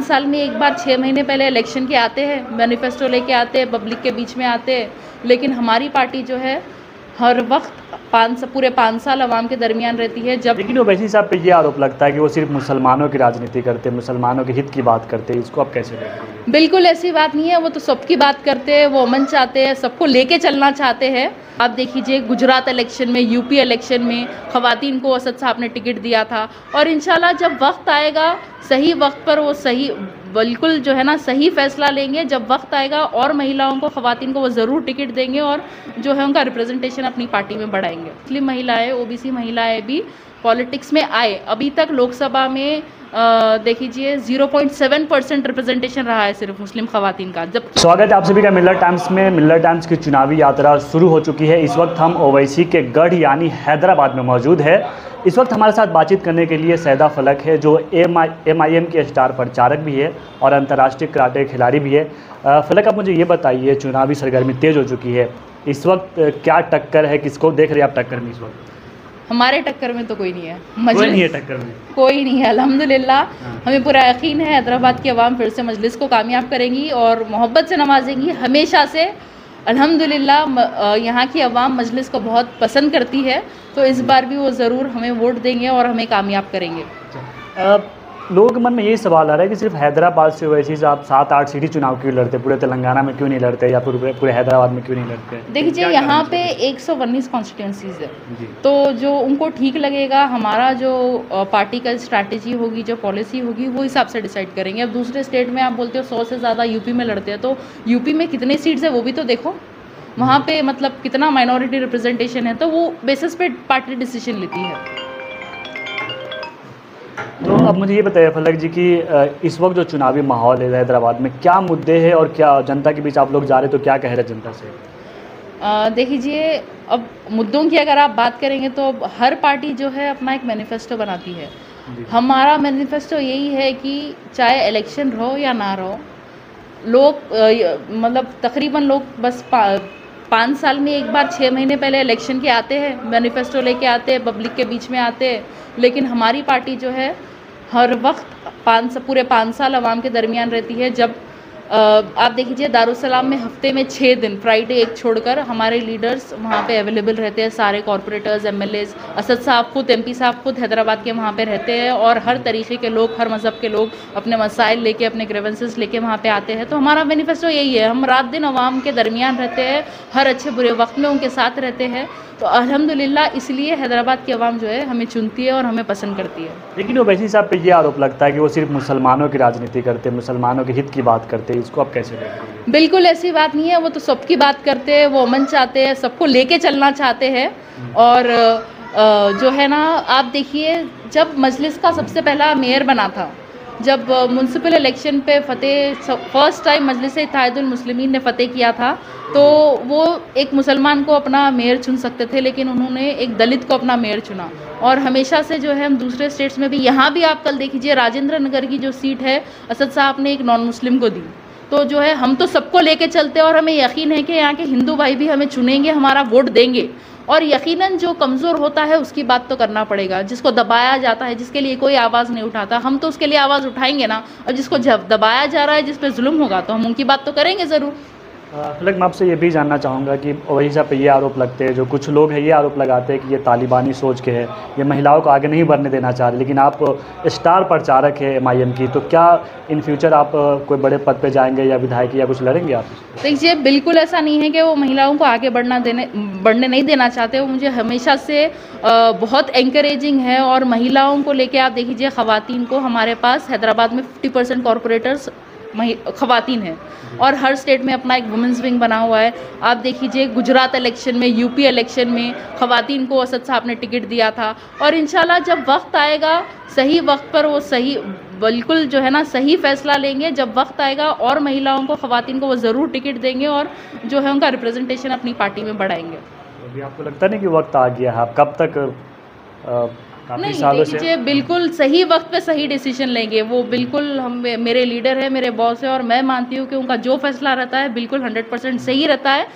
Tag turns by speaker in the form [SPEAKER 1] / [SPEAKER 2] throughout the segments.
[SPEAKER 1] साल में एक बार 6 महीने पहले इलेक्शन के आते हैं, मैनिफेस्टो लेके आते हैं, पब्लिक के बीच में आते हैं, लेकिन हमारी पार्टी जो है हर वक्त पूरे 5 साल अवाम के दरमियान रहती है। जब
[SPEAKER 2] लेकिन ओवैसी साहब पे ये आरोप लगता है कि वो सिर्फ मुसलमानों की राजनीति करते हैं, मुसलमानों के हित की बात करते हैं, इसको आप कैसे देख रहे हैं?
[SPEAKER 1] बिल्कुल ऐसी बात नहीं है, वो तो सबकी बात करते हैं, वो अमन चाहते हैं, सबको लेके चलना चाहते हैं। आप देख लीजिए गुजरात इलेक्शन में, यूपी इलेक्शन में ख़वातीन को असद साहब ने टिकट दिया था, और इंशाल्लाह जब वक्त आएगा सही वक्त पर वो सही बिल्कुल जो है ना सही फैसला लेंगे। जब वक्त आएगा और महिलाओं को, ख़वातीन को वो ज़रूर टिकट देंगे और जो है उनका रिप्रेजेंटेशन अपनी पार्टी में बढ़ाएंगे। मुस्लिम महिलाएं, ओबीसी महिलाएं भी पॉलिटिक्स में आए। अभी तक लोकसभा में देख लीजिए 0.7% रिप्रेजेंटेशन रहा है सिर्फ मुस्लिम ख़वातीन का। जब
[SPEAKER 2] स्वागत है आप सभी का मिल्लत टाइम्स में। मिल्लत टाइम्स की चुनावी यात्रा शुरू हो चुकी है। इस वक्त हम ओवैसी के गढ़ यानी हैदराबाद में मौजूद है। इस वक्त हमारे साथ बातचीत करने के लिए सैदा फलक है, जो MIM के स्टार प्रचारक भी है और अंतर्राष्ट्रीय कराटे खिलाड़ी भी है। फलक, आप मुझे ये बताइए, चुनावी सरगर्मी तेज़ हो चुकी है, इस वक्त क्या टक्कर है, किसको देख रहे हैं आप टक्कर में इस वक्त?
[SPEAKER 1] हमारे टक्कर में तो कोई नहीं है,
[SPEAKER 2] कोई नहीं है टक्कर में,
[SPEAKER 1] कोई नहीं है अल्हम्दुलिल्लाह। हमें पूरा यकीन है हैदराबाद की आवाम फिर से मजलिस को कामयाब करेंगी और मोहब्बत से नवाजेंगी। हमेशा से अल्हम्दुलिल्लाह यहाँ की आवाम मजलिस को बहुत पसंद करती है, तो इस बार भी वो ज़रूर हमें वोट देंगे और हमें कामयाब करेंगे।
[SPEAKER 2] लोगों के मन में यही सवाल आ रहा है कि सिर्फ हैदराबाद से ओवैसी से आप 7-8 सीटी चुनाव क्यों लड़ते, पूरे तेलंगाना में क्यों नहीं लड़ते या फिर पूरे हैदराबाद में क्यों नहीं लड़ते?
[SPEAKER 1] देखिए यहाँ पे 119 कॉन्स्टिट्यूंसीज है, तो जो उनको ठीक लगेगा, हमारा जो पार्टी का स्ट्रैटेजी होगी, जो पॉलिसी होगी, वो हिसाब से डिसाइड करेंगे। अब दूसरे स्टेट में आप बोलते हो 100 से ज़्यादा यूपी में लड़ते हैं, तो यूपी में कितने सीट्स है वो भी तो देखो, वहाँ पे मतलब कितना माइनॉरिटी रिप्रेजेंटेशन है, तो वो बेसिस पे पार्टी डिसीजन लेती है।
[SPEAKER 2] तो अब मुझे ये बताइए फलक जी कि इस वक्त जो चुनावी माहौल है हैदराबाद में, क्या मुद्दे हैं और क्या जनता के बीच आप लोग जा रहे तो क्या कह रहे हैं जनता से?
[SPEAKER 1] देख लीजिए, अब मुद्दों की अगर आप बात करेंगे तो हर पार्टी जो है अपना एक मैनिफेस्टो बनाती है। हमारा मैनिफेस्टो यही है कि चाहे इलेक्शन रहो या ना रहो, लोग मतलब तकरीबन लोग बस 5 साल में एक बार 6 महीने पहले इलेक्शन के आते हैं, मैनिफेस्टो लेके आते हैं, पब्लिक के बीच में आते हैं, लेकिन हमारी पार्टी जो है हर वक्त पूरे 5 साल अवाम के दरमियान रहती है। जब आप देख लीजिए दारुसलाम में हफ्ते में 6 दिन, फ्राइडे एक छोड़कर, हमारे लीडर्स वहाँ पे अवेलेबल रहते हैं। सारे कॉरपोरेटर्स, MLAs, असद साहब खुद, MP साहब खुद हैदराबाद के वहाँ पे रहते हैं, और हर तरीके के लोग, हर मज़हब के लोग अपने मसाइल लेके, अपने ग्रीवेंसेस लेके वहाँ पे आते हैं। तो हमारा मैनिफेस्टो यही है, हम रात दिन अवाम के दरमियान रहते हैं, हर अच्छे बुरे वक्त में उनके साथ रहते हैं। तो अल्हम्दुलिल्लाह इसलिए हैदराबाद की आवाम जो है हमें चुनती है और हमें पसंद करती है।
[SPEAKER 2] लेकिन ओवैसी साहब पे ये आरोप लगता है कि वो सिर्फ मुसलमानों की राजनीति करते हैं, मुसलमानों के हित की बात करते हैं, इसको आप कैसे देख रहे हैं?
[SPEAKER 1] बिल्कुल ऐसी बात नहीं है, वो तो सबकी बात करते हैं, वो अमन चाहते हैं, सबको लेके चलना चाहते हैं। और जो है ना, आप देखिए जब मजलिस का सबसे पहला मेयर बना था, जब म्युनिसिपल इलेक्शन पे फर्स्ट टाइम मजलिस इत्तेहादुल मुस्लिमीन ने फ़तेह किया था, तो वो एक मुसलमान को अपना मेयर चुन सकते थे, लेकिन उन्होंने एक दलित को अपना मेयर चुना। और हमेशा से जो है हम दूसरे स्टेट्स में भी, यहाँ भी आप कल देख लीजिए राजेंद्र नगर की जो सीट है असद साहब ने एक नॉन मुस्लिम को दी। तो जो है हम तो सबको लेके चलते हैं और हमें यकीन है कि यहाँ के हिंदू भाई भी हमें चुनेंगे, हमारा वोट देंगे। और यकीनन जो कमज़ोर होता है उसकी बात तो करना पड़ेगा, जिसको दबाया जाता है, जिसके लिए कोई आवाज़ नहीं उठाता, हम तो उसके लिए आवाज़ उठाएंगे ना। और जिसको जब दबाया जा रहा है, जिस पे जुल्म होगा, तो हम उनकी बात तो करेंगे ज़रूर।
[SPEAKER 2] फलक, मैं आपसे ये भी जानना चाहूँगा कि ओवैसी साहब पे ये आरोप लगते हैं, जो कुछ लोग हैं ये आरोप लगाते हैं कि ये तालिबानी सोच के है, ये महिलाओं को आगे नहीं बढ़ने देना चाह रहे, लेकिन आप स्टार प्रचारक है MIM की, तो क्या इन फ्यूचर आप कोई बड़े पद पे जाएंगे या विधायक या कुछ लड़ेंगे आप?
[SPEAKER 1] देखिए बिल्कुल ऐसा नहीं है कि वो महिलाओं को आगे बढ़ने नहीं देना चाहते। वो मुझे हमेशा से बहुत एंकरेजिंग है, और महिलाओं को लेके आप देख लीजिए, ख़वातीन को हमारे पास हैदराबाद में 50% कॉरपोरेटर्स ख़वातीन हैं, और हर स्टेट में अपना एक वुमेंस विंग बना हुआ है। आप देख लीजिए गुजरात इलेक्शन में, यूपी इलेक्शन में ख़वातीन को असद साहब ने टिकट दिया था, और इंशाल्लाह जब वक्त आएगा सही वक्त पर वो सही बिल्कुल जो है ना सही फैसला लेंगे। जब वक्त आएगा और महिलाओं को, ख़वातीन को वो ज़रूर टिकट देंगे और जो है उनका रिप्रेजेंटेशन अपनी पार्टी में बढ़ाएंगे।
[SPEAKER 2] अभी आपको लगता नहीं कि वक्त आ गया है, आप कब तक
[SPEAKER 1] नहीं देखिए, बिल्कुल सही वक्त पे सही डिसीजन लेंगे वो। बिल्कुल मेरे लीडर है, मेरे बॉस है, और मैं मानती हूँ कि उनका जो फैसला रहता है बिल्कुल 100% सही रहता है।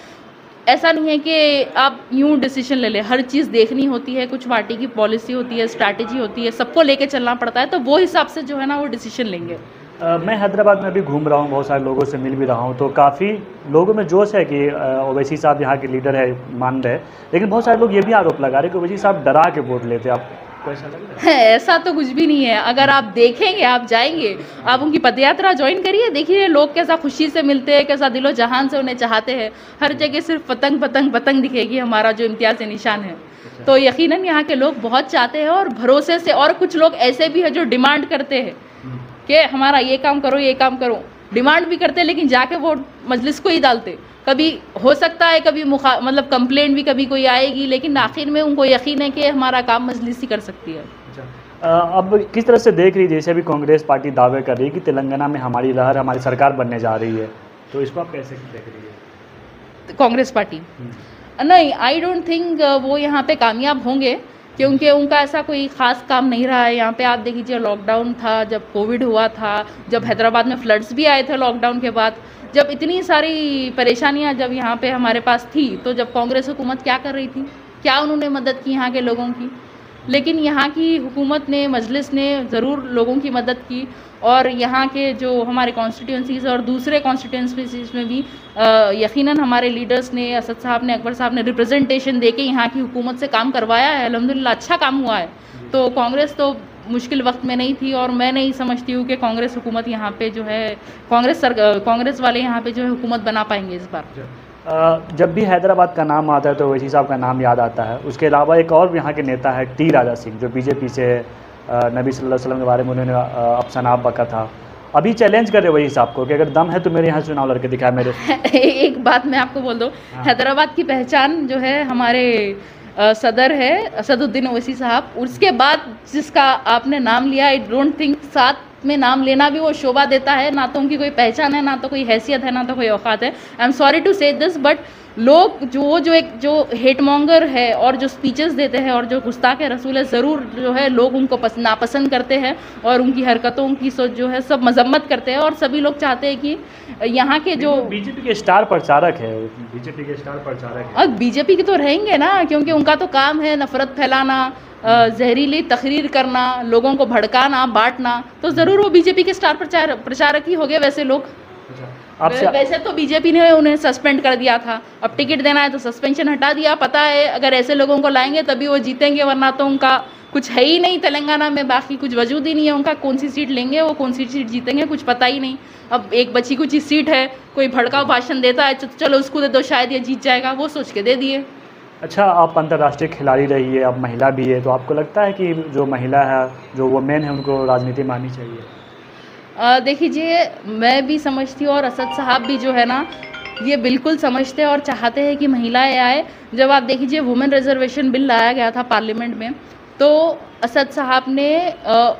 [SPEAKER 1] ऐसा नहीं है कि आप यूँ डिसीजन ले लें, हर चीज़ देखनी होती है, कुछ पार्टी की पॉलिसी होती है, स्ट्रैटेजी होती है, सबको लेके चलना पड़ता है, तो वो हिसाब से जो है ना वो डिसीजन लेंगे।
[SPEAKER 2] मैं हैदराबाद में अभी घूम रहा हूँ, बहुत सारे लोगों से मिल भी रहा हूँ, तो काफ़ी लोगों में जोश है कि ओवैसी साहब यहाँ के लीडर है, मान रहे। लेकिन बहुत सारे लोग ये भी आरोप लगा रहे हैं कि ओवैसी साहब डरा के वोट लेते हैं। आपको ऐसा लग रहा है?
[SPEAKER 1] ऐसा तो कुछ भी नहीं है। अगर आप देखेंगे, आप जाएंगे, आप उनकी पदयात्रा ज्वाइन करिए, देखिए लोग कैसा खुशी से मिलते हैं, कैसा दिलो जहान से उन्हें चाहते हैं। हर जगह सिर्फ पतंग पतंग पतंग दिखेगी, हमारा जो इम्तियाज़ निशान है। तो यकीनन यहाँ के लोग बहुत चाहते हैं और भरोसे से। और कुछ लोग ऐसे भी हैं जो डिमांड करते हैं कि हमारा ये काम करो, ये काम करो, डिमांड भी करते हैं, लेकिन जाके वोट मजलिस को ही डालते। कभी हो सकता है कभी मतलब कंप्लेंट भी कभी कोई आएगी, लेकिन आखिर में उनको यकीन है कि हमारा काम मजलिस ही कर सकती है।
[SPEAKER 2] अब किस तरह से देख रही है, जैसे अभी कांग्रेस पार्टी दावे कर रही है कि तेलंगाना में हमारी लहर, हमारी सरकार बनने जा रही है, तो इसको आप कैसे देख रही है?
[SPEAKER 1] कांग्रेस पार्टी नहीं, आई डोंट थिंक वो यहाँ पे कामयाब होंगे, क्योंकि उनका ऐसा कोई ख़ास काम नहीं रहा है। यहाँ पे आप देख लीजिए, लॉकडाउन था, जब कोविड हुआ था, जब हैदराबाद में फ्लड्स भी आए थे लॉकडाउन के बाद, जब इतनी सारी परेशानियाँ जब यहाँ पे हमारे पास थी, तो जब कांग्रेस हुकूमत क्या कर रही थी, क्या उन्होंने मदद की यहाँ के लोगों की? लेकिन यहाँ की हुकूमत ने, मजलिस ने ज़रूर लोगों की मदद की। और यहाँ के जो हमारे कॉन्स्टिट्यूंसीज़ और दूसरे कॉन्स्टिट्यूंसीज़ में भी यकीनन हमारे लीडर्स ने, असद साहब ने, अकबर साहब ने रिप्रेजेंटेशन दे के यहाँ की हुकूमत से काम करवाया है। अल्हम्दुलिल्लाह अच्छा काम हुआ है। तो कांग्रेस तो मुश्किल वक्त में नहीं थी, और मैं नहीं समझती हूँ कि कांग्रेस हुकूमत यहाँ पे जो है, कांग्रेस वाले यहाँ पे जो है हुकूमत बना पाएंगे इस बार।
[SPEAKER 2] जब भी हैदराबाद का नाम आता है तो ओवैसी साहब का नाम याद आता है। उसके अलावा एक और यहाँ के नेता है टी राजा सिंह, जो बीजेपी से नबी सल्लल्लाहु अलैहि वसल्लम के बारे में उन्होंने अफसाना बका था। अभी चैलेंज कर रहे वही साहब को कि अगर दम है तो मेरे यहाँ चुनाव लड़के दिखाए मेरे।
[SPEAKER 1] एक बात मैं आपको बोल दूं, हैदराबाद की पहचान जो है हमारे सदर है असदुद्दीन ओवैसी साहब। उसके बाद जिसका आपने नाम लिया, आई डोंट थिंक साथ में नाम लेना भी वो शोभा देता है। ना तो उनकी कोई पहचान है, ना तो कोई हैसियत है, ना तो कोई औकात है। आई एम सॉरी टू से दिस, बट लोग जो हेट मॉन्गर है और जो स्पीचेस देते हैं और जो गुस्ताख रसूल है, ज़रूर जो है लोग उनको नापसंद करते हैं और उनकी हरकतों की सोच जो है सब मजम्मत करते हैं। और सभी लोग चाहते हैं कि यहाँ के जो
[SPEAKER 2] बीजेपी के स्टार प्रचारक है, बीजेपी के स्टार प्रचारक है,
[SPEAKER 1] और बीजेपी के तो रहेंगे ना, क्योंकि उनका तो काम है नफरत फैलाना, जहरीली तकरीर करना, लोगों को भड़काना, बांटना। तो ज़रूर वो बीजेपी के स्टार प्रचारक ही हो गए वैसे लोग। वैसे तो बीजेपी ने उन्हें सस्पेंड कर दिया था, अब टिकट देना है तो सस्पेंशन हटा दिया। पता है अगर ऐसे लोगों को लाएंगे तभी वो जीतेंगे, वरना तो उनका कुछ है ही नहीं तेलंगाना में, बाकी कुछ वजूद ही नहीं है उनका। कौन सी सीट लेंगे वो, कौन सी सीट जीतेंगे, कुछ पता ही नहीं। अब एक बची कुछ सीट है, कोई भड़काऊ भाषण देता है, चलो उसको दे दो, शायद ये जीत जाएगा, वो सोच के दे दिए।
[SPEAKER 2] अच्छा, आप अंतर्राष्ट्रीय खिलाड़ी रही है, अब महिला भी है, तो आपको लगता है कि जो महिला है, जो वुमेन है, उनको राजनीति में आनी चाहिए?
[SPEAKER 1] देखिए, मैं भी समझती हूँ और असद साहब भी जो है ना, ये बिल्कुल समझते हैं और चाहते हैं कि महिलाएं आए। जब आप देखिए वुमेन रिजर्वेशन बिल लाया गया था पार्लियामेंट में, तो असद साहब ने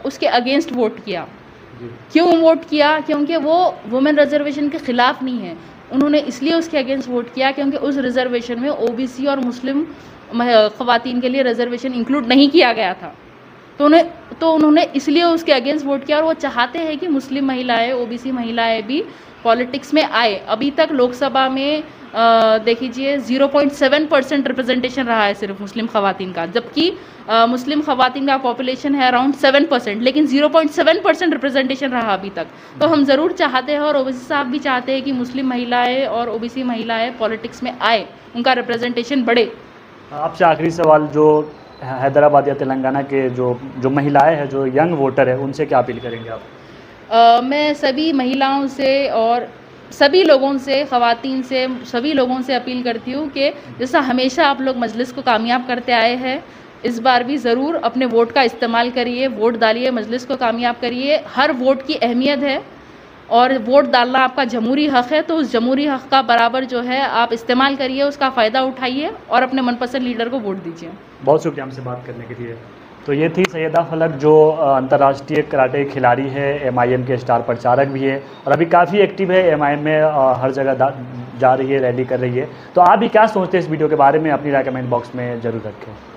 [SPEAKER 1] उसके अगेंस्ट वोट किया। क्यों वोट किया? क्योंकि वो वुमेन रिजर्वेशन के ख़िलाफ़ नहीं है। उन्होंने इसलिए उसके अगेंस्ट वोट किया क्योंकि उस रिजर्वेशन में ओबीसी और मुस्लिम ख़वातीन के लिए रिजर्वेशन इंक्लूड नहीं किया गया था। तो उन्होंने इसलिए उसके अगेंस्ट वोट किया, और वो चाहते हैं कि मुस्लिम महिलाएं, ओबीसी महिलाएं भी पॉलिटिक्स में आए। अभी तक लोकसभा में देखिए 0.7% रिप्रेजेंटेशन रहा है सिर्फ मुस्लिम ख़वातीन का, जबकि मुस्लिम ख़वातीन का पॉपुलेशन है अराउंड 7%, लेकिन 0.7% रिप्रेजेंटेशन रहा अभी तक। तो हम ज़रूर चाहते हैं, और ओवैसी साहब भी चाहते हैं कि मुस्लिम महिलाएं और ओबीसी महिलाएं पॉलिटिक्स में आए, उनका रिप्रेजेंटेशन बढ़े।
[SPEAKER 2] आपसे आखिरी सवाल, जो हैदराबाद या तेलंगाना के जो महिलाएं हैं, जो यंग वोटर है, उनसे क्या अपील करेंगे आप?
[SPEAKER 1] मैं सभी महिलाओं से और सभी लोगों से, ख़वातीन से, सभी लोगों से अपील करती हूँ कि जैसा हमेशा आप लोग मजलिस को कामयाब करते आए हैं, इस बार भी ज़रूर अपने वोट का इस्तेमाल करिए, वोट डालिए, मजलिस को कामयाब करिए। हर वोट की अहमियत है और वोट डालना आपका जमहूरी हक़ है, तो उस जमहूरी हक़ का बराबर जो है आप इस्तेमाल करिए, उसका फ़ायदा उठाइए और अपने मनपसंद लीडर को वोट दीजिए।
[SPEAKER 2] बहुत शुक्रिया हमसे बात करने के लिए। तो ये थी सैयदा फलक, जो अंतर्राष्ट्रीय कराटे खिलाड़ी है, एमआईएम के स्टार प्रचारक भी है और अभी काफ़ी एक्टिव है एमआईएम में, हर जगह जा रही है, रैली कर रही है। तो आप भी क्या सोचते हैं इस वीडियो के बारे में? अपनी राय कमेंट बॉक्स में ज़रूर रखें।